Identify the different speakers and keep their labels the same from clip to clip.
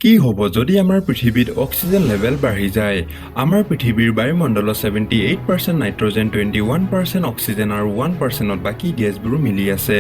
Speaker 1: কি হ'ব যদি আমাৰ পৃথিৱীত অক্সিজেন লেভেল বাঢ়ি যায়? আমাৰ পৃথিৱীৰ বায়ুমণ্ডলত 78% নাইট্ৰজেন, 21% অক্সিজেন আৰু 1% বাকী গেছবোৰ মিলি আছে।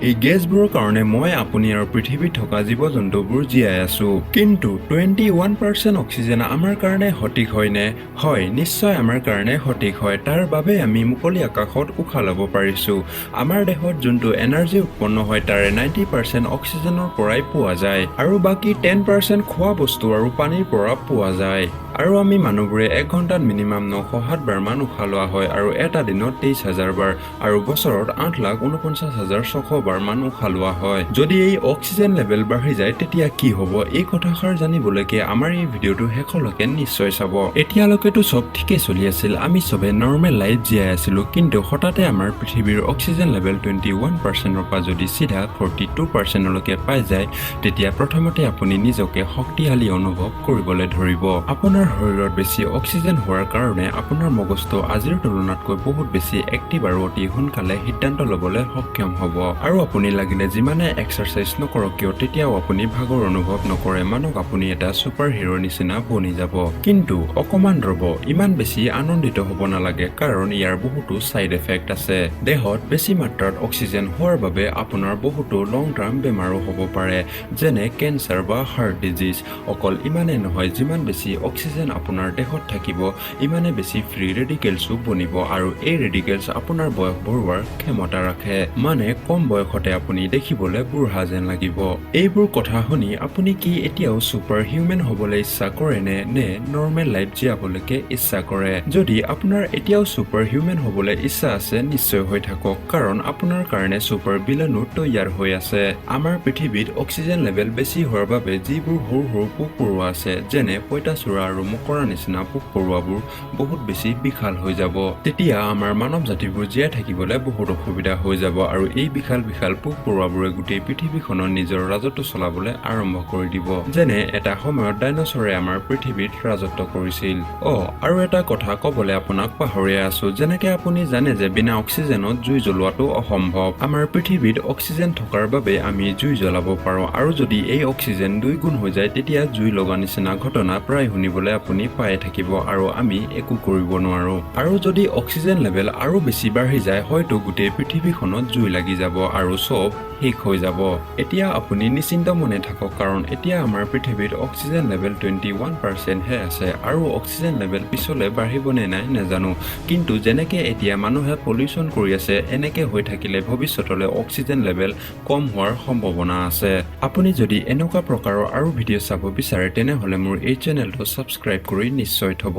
Speaker 1: এই গেছবোৰৰ কাৰণে মই, আপুনি আৰু পৃথিৱীত থকা জীৱ-জন্তুবোৰ জীয়াই আছো। কিন্তু 21% অক্সিজেন আমাৰ কাৰণে সঠিক হয়নে? হয়, নিশ্চয় আমাৰ কাৰণে সঠিক হয়। তাৰ বাবে আমি মুকলি আকাশত উশাহ ল'ব পাৰিছো। আমাৰ দেহত যোনটো এনাৰ্জি উৎপন্ন হয় তাৰে 90% অক্সিজেনৰ পৰাই পোৱা যায় আৰু বাকী 10% খোৱা বস্তু আৰু পানীৰ পৰা পোৱা যায়। আৰু আমি মানুহবোৰে 1 ঘণ্টাত মিনিমাম 907 বাৰ মান উশাহ লোৱা হয় আৰু এটা দিনত 23,000 বাৰ আৰু বছৰত 8,49,600 বাৰ মান উশাহ লোৱা হয়। যদি এই অক্সিজেন লেভেল বাঢ়ি যায় তেতিয়া কি হ'ব? এই কথাষাৰ জানিবলৈকে আমাৰ এই ভিডিঅ'টো শেষলৈকে নিশ্চয় চাব। এতিয়ালৈকেতো চব ঠিকে চলি আছিল, আমি চবে নৰ্মেল লাইফ জীয়াই আছিলো, কিন্তু হঠাতে আমাৰ পৃথিৱীৰ অক্সিজেন লেভেল 21%ৰ পৰা যদি চিধা 42%লৈকে পাই যায়, তেতিয়া প্ৰথমতে আপুনি নিজকে শক্তিশালী অনুভৱ কৰিবলৈ ধৰিব। আপোনাৰ শৰীৰত বেছি অক্সিজেন হোৱাৰ কাৰণে আপোনাৰ মগজটো আজিৰ তুলনাতকৈ বহুত বেছি এক্টিভ আৰু অতি সোনকালে সিদ্ধান্ত ল'বলৈ সক্ষম হ'ব। আৰু আপুনি লাগিলে যিমানে এক্সাৰচাইজ নকৰক কিয় তেতিয়াও আপুনি ভাগৰ অনুভৱ নকৰে। মানক আপুনি এটা ছুপাৰ হিৰোৰ নিচিনা বনি যাব। কিন্তু অকমান ৰ'ব, ইমান বেছি আনন্দিত হ'ব নালাগে, কাৰণ ইয়াৰ বহুতো চাইড এফেক্ট আছে। দেহত বেছি মাত্ৰাত অক্সিজেন হোৱাৰ বাবে আপোনাৰ বহুতো লং টাৰ্ম বেমাৰো হ'ব পাৰে, যেনে কেঞ্চাৰ বা হাৰ্ট ডিজিজ। অকল ইমানে নহয়, যিমান বেছি অক্সিজেন আপোনাৰ দেহত থাকিব ইমানে বেছি ফ্ৰী ৰেডিকেলছো বনিব আৰু এই ৰেডিকেলছ আপোনাৰ বয়স বঢ়োৱাৰ ক্ষমতা ৰাখে। মানে কম বয়সতে আপুনি দেখিবলৈ বুঢ়া যেন লাগিব। এইবোৰ কথা শুনি আপুনি কি এতিয়াও ছুপাৰ হিউমেন হ'বলৈ ইচ্ছা কৰে নে নৰ্মেল লাইফ জীয়াবলৈকে ইচ্ছা কৰে? যদি আপোনাৰ এতিয়াও ছুপাৰ হিউমেন হ'বলৈ ইচ্ছা আছে, নিশ্চয় হৈ থাকক, কাৰণ আপোনাৰ কাৰণে ছুপাৰ ভিলেনো তৈয়াৰ হৈ আছে। আমাৰ পৃথিৱীত অক্সিজেন লেভেল বেছি হোৱাৰ বাবে যিবোৰ সৰু সৰু পোক-পৰুৱা আছে, যেনে পঁইতাচোৰা আৰু মকৰা নিচিনা পোক-পৰুৱাবোৰ বহুত বেছি বিশাল হৈ যাব। তেতিয়া আমাৰ মানৱ জাতিবোৰ জীয়াই থাকিবলৈ বহুত অসুবিধা হৈ যাব আৰু এই বিশাল বিশাল পোক-পৰুৱাবোৰে গোটেই পৃথিৱীখনত নিজৰ ৰাজত্ব চলাবলৈ আৰম্ভ কৰি দিব। যেনে এটা সময়ত ডাইনছৰে আমাৰ পৃথিৱীত ৰাজত্ব কৰিছিল। আৰু এটা কথা ক'বলৈ আপোনাক পাহৰিয়ে আছো, যেনেকে আপুনি জানে যে বিনা অক্সিজেনত জুই জ্বলোৱাটো অসম্ভৱ। আমাৰ পৃথিৱীত অক্সিজেন থকাৰ বাবে আমি জুই জ্বলাব পাৰোঁ, আৰু যদি এই অক্সিজেন 2 গুণ হৈ যায় তেতিয়া জুই লগা নিচিনা ঘটনা প্ৰায় শুনিবলৈ আপুনি পায়ে থাকিব আৰু আমি একো কৰিব নোৱাৰো। আৰু যদি অক্সিজেন লেভেল আৰু বেছি বাঢ়ি যায়, হয়তো গোটেই পৃথিৱীখনত জুই লাগি যাব আৰু চব শেষ হৈ যাব। এতিয়া আপুনি নিশ্চিন্ত মনে থাকক, কাৰণ এতিয়া আমাৰ পৃথিৱীত অক্সিজেন লেভেল 21% হে আছে আৰু অক্সিজেন লেভেল পিছলৈ বাঢ়িব নে নাই নাজানো। কিন্তু যেনেকে এতিয়া মানুহে পলিউশ্যন কৰি আছে, এনেকে হৈ থাকিলে ভৱিষ্যতলৈ অক্সিজেন লেভেল কম হোৱাৰ সম্ভাৱনা আছে। আপুনি যদি এনেকুৱা প্ৰকাৰৰ আৰু ভিডিঅ' চাব বিচাৰে তেনেহ'লে মোৰ এই চেনেলটো ছাবস্ক্ৰাইব কৰি নিশ্চয় থ'ব।